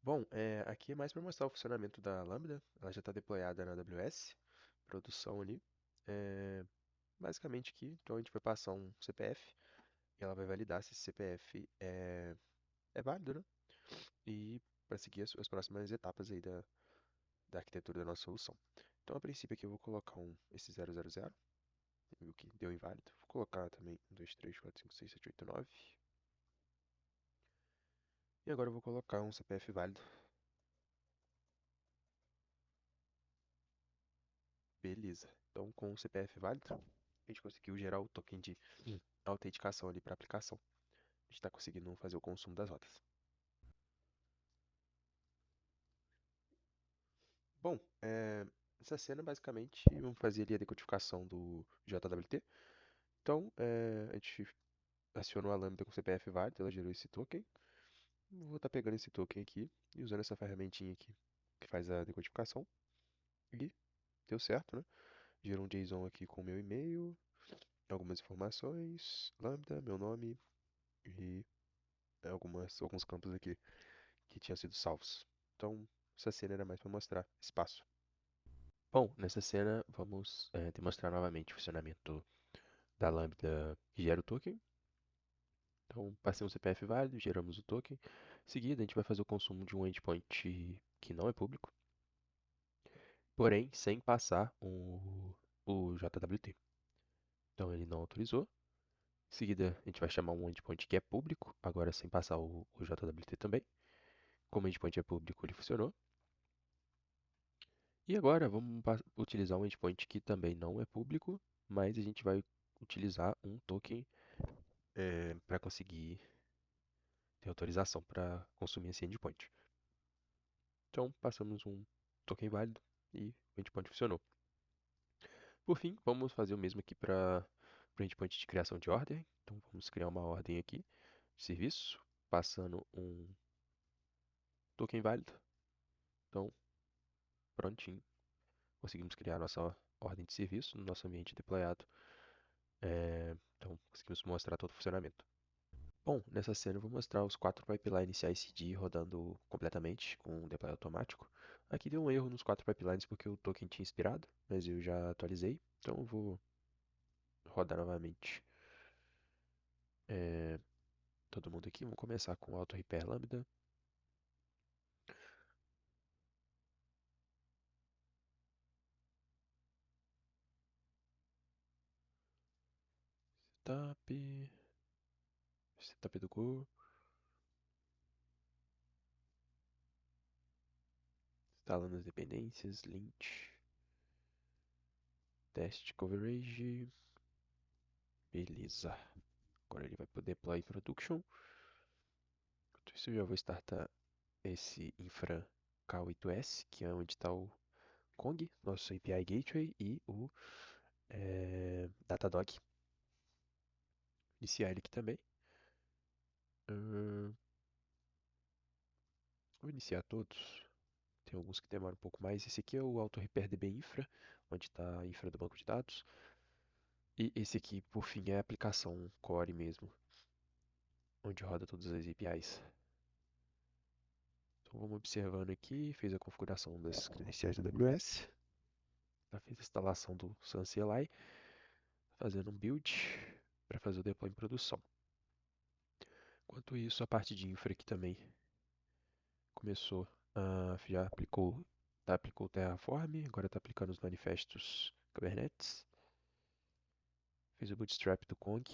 Bom, aqui é mais para mostrar o funcionamento da Lambda. Ela já está deployada na AWS, produção ali. É, basicamente aqui, então a gente vai passar um CPF e ela vai validar se esse CPF é válido, né? E para seguir as próximas etapas aí da arquitetura da nossa solução. Então, a princípio aqui eu vou colocar esse 000, viu que deu inválido. Vou colocar também 1, 2, 3, 4, 5, 6, 7, 8, 9. E agora eu vou colocar um CPF válido. Beleza. Então, com o CPF válido, a gente conseguiu gerar o token de autenticação ali para a aplicação. A gente está conseguindo fazer o consumo das rotas. Bom, essa cena basicamente vamos fazer ali a decodificação do JWT. Então, a gente acionou a lambda com CPF válido, ela gerou esse token. Vou estar pegando esse token aqui e usando essa ferramentinha aqui que faz a decodificação. E deu certo, né? Gerou um JSON aqui com o meu e-mail, algumas informações, lambda, meu nome e alguns campos aqui que tinham sido salvos. Então, essa cena era mais para mostrar espaço. Bom, nessa cena vamos demonstrar novamente o funcionamento da lambda que gera o token. Então, passei um CPF válido, geramos o token. Em seguida, a gente vai fazer o consumo de um endpoint que não é público, porém sem passar o JWT. Então, ele não autorizou. Em seguida, a gente vai chamar um endpoint que é público, agora sem passar o JWT também. Como o endpoint é público, ele funcionou. E agora vamos utilizar um endpoint que também não é público, mas a gente vai utilizar um token para conseguir ter autorização para consumir esse endpoint. Então, passamos um token válido e o endpoint funcionou. Por fim, vamos fazer o mesmo aqui para o endpoint de criação de ordem. Então, vamos criar uma ordem aqui de serviço, passando um token válido. Então, prontinho. Conseguimos criar nossa ordem de serviço no nosso ambiente deployado. Então, conseguimos mostrar todo o funcionamento. Bom, nessa cena eu vou mostrar os 4 pipelines CI/CD rodando completamente com um deploy automático. Aqui deu um erro nos 4 pipelines porque o token tinha expirado, mas eu já atualizei, então eu vou rodar novamente é, todo mundo aqui. Vamos começar com o auto repair lambda. Setup, setup do Go, instalando as dependências, lint, test coverage, beleza. Agora ele vai poder deploy production. Enquanto isso eu já vou startar esse infra K8s, que é onde está o Kong, nosso API Gateway, e o Datadog. Iniciar ele aqui também. Vou iniciar todos. Tem alguns que demoram um pouco mais. Esse aqui é o Auto Repair DB Infra, onde está a infra do banco de dados. E esse aqui, por fim, é a aplicação Core mesmo, onde roda todas as APIs. Então vamos observando aqui, fez a configuração das credenciais da AWS, já fez a instalação do Sun CLI, fazendo um build para fazer o deploy em produção. Enquanto isso, a parte de infra aqui também começou, já aplicou o Terraform, agora está aplicando os manifestos Kubernetes, fez o bootstrap do Kong,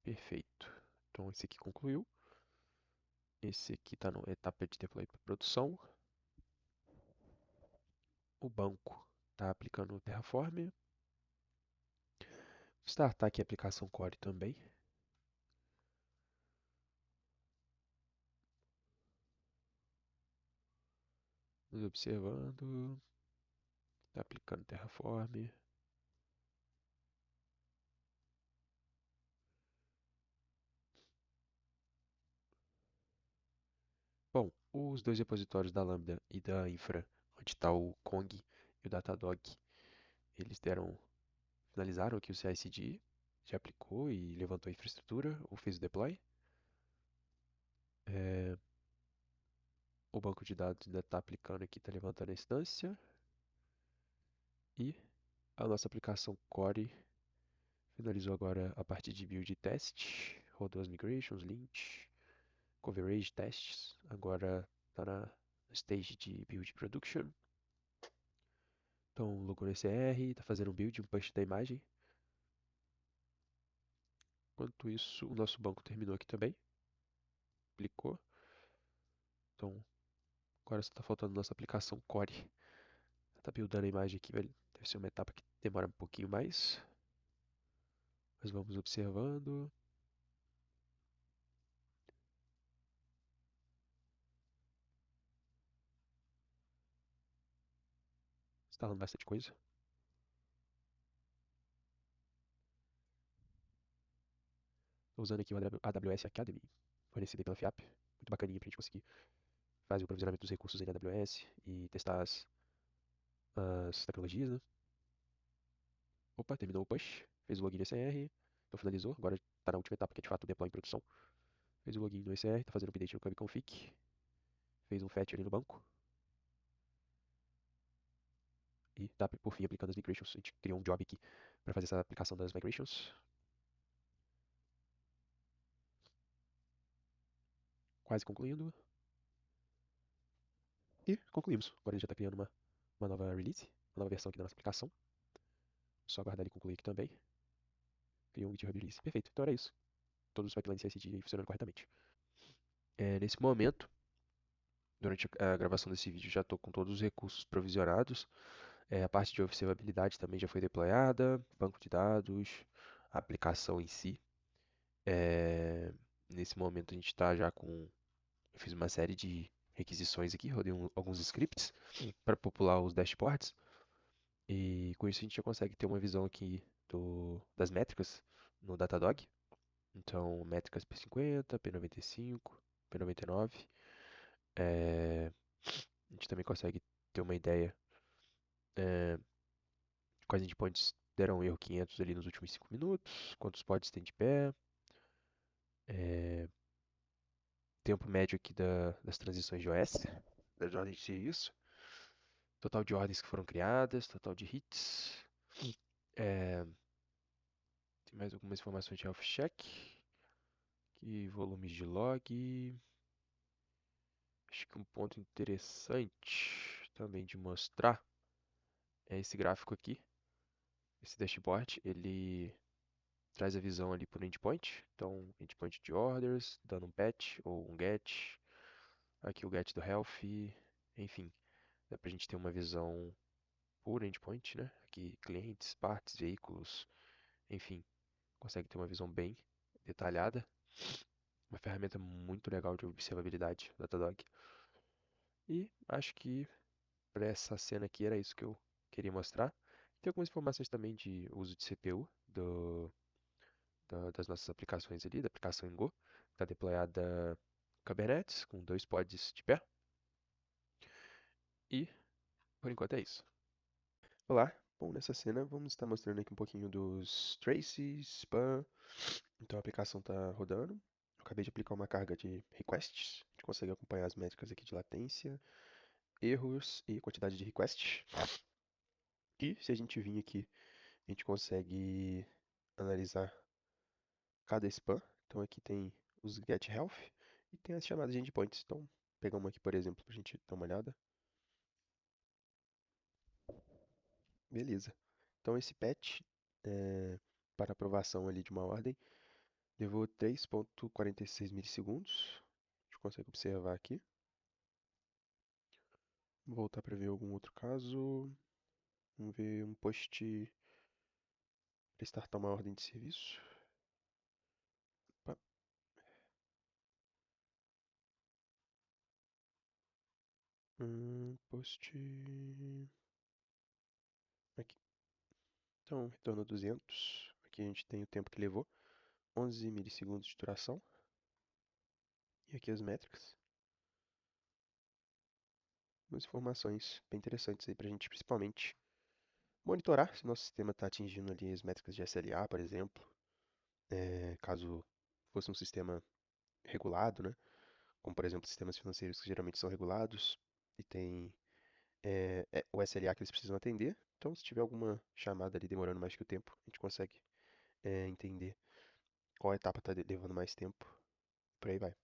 perfeito. Então esse aqui concluiu, esse aqui está na etapa de deploy para produção, o banco está aplicando o Terraform, startar aqui a aplicação Core também. Nos observando, está aplicando Terraform. Bom, os dois repositórios da Lambda e da Infra, onde está o Kong e o Datadog, eles finalizaram aqui o CI/CD, já aplicou e levantou a infraestrutura ou fez o deploy. O banco de dados ainda está aplicando aqui, está levantando a instância. E a nossa aplicação Core finalizou agora a parte de build e teste. Rodou as migrations, lint, coverage tests. Agora está na stage de build production. Então, logou no ECR, está fazendo um build, um push da imagem. Enquanto isso, o nosso banco terminou aqui também. Clicou. Então, agora só está faltando nossa aplicação Core. Está buildando a imagem aqui, deve ser uma etapa que demora um pouquinho mais. Mas vamos observando. Instalando bastante coisa. Estou usando aqui o AWS Academy, fornecido pela FIAP. Muito bacaninha para a gente conseguir fazer o provisionamento dos recursos em AWS e testar as tecnologias, né? Opa, terminou o push. Fez o login no ECR. Então finalizou. Agora está na última etapa, que é de fato o deploy em produção. Fez o login no ECR, está fazendo o update no KubeConfig. Fez um fetch ali no banco. E está, por fim, aplicando as migrations. A gente criou um job aqui para fazer essa aplicação das migrations. Quase concluindo. E concluímos. Agora a gente já está criando uma nova release, uma nova versão aqui da nossa aplicação. Só aguardar ele concluir aqui também. Criou um GitHub release. Perfeito. Então era isso. Todos os pipelines CI/CD funcionando corretamente. Nesse momento, durante a gravação desse vídeo, já estou com todos os recursos provisionados. A parte de observabilidade também já foi deployada, banco de dados, a aplicação em si. É, Nesse momento a gente está já com. Eu fiz uma série de requisições aqui, rodei alguns scripts para popular os dashboards. E com isso a gente já consegue ter uma visão aqui das métricas no Datadog. Então, métricas P50, P95, P99. É, a gente também consegue ter uma ideia de quais endpoints deram erro 500 ali nos últimos 5 minutos, quantos pods tem de pé, é, tempo médio aqui das transições de OS, das ordens de serviço, total de ordens que foram criadas, total de hits, é, tem mais algumas informações de health check, que volumes de log. Acho que um ponto interessante também de mostrar é esse gráfico aqui, esse dashboard, ele traz a visão ali por endpoint. Então, endpoint de orders, dando um patch ou um get. Aqui o get do health. Enfim, dá pra gente ter uma visão por endpoint, né? Aqui clientes, partes, veículos, enfim, consegue ter uma visão bem detalhada. Uma ferramenta muito legal de observabilidade, Datadog. E acho que para essa cena aqui era isso que eu queria mostrar. Tem algumas informações também de uso de CPU das nossas aplicações ali, da aplicação em Go. Está deployada Kubernetes com 2 pods de pé. E por enquanto é isso. Olá, bom, nessa cena vamos estar mostrando aqui um pouquinho dos traces, spam. Então a aplicação está rodando. Eu acabei de aplicar uma carga de requests. A gente consegue acompanhar as métricas aqui de latência, erros e quantidade de requests. E se a gente vir aqui, a gente consegue analisar cada spam. Então aqui tem os get health e tem as chamadas de endpoints. Então, pegar uma aqui, por exemplo, para a gente dar uma olhada. Beleza. Então esse patch, para aprovação ali de uma ordem, levou 3,46 milissegundos. A gente consegue observar aqui. Vou voltar para ver algum outro caso. Vamos ver um post para startar uma ordem de serviço. Opa. Post aqui. Então, retorno 200. Aqui a gente tem o tempo que levou. 11 milissegundos de duração. E aqui as métricas. Umas informações bem interessantes aí para a gente, principalmente, monitorar se nosso sistema está atingindo ali as métricas de SLA, por exemplo. Caso fosse um sistema regulado, né? como por exemplo sistemas financeiros que geralmente são regulados e tem o SLA que eles precisam atender. Então, se tiver alguma chamada ali demorando mais que o tempo, a gente consegue entender qual etapa está levando mais tempo, por aí vai.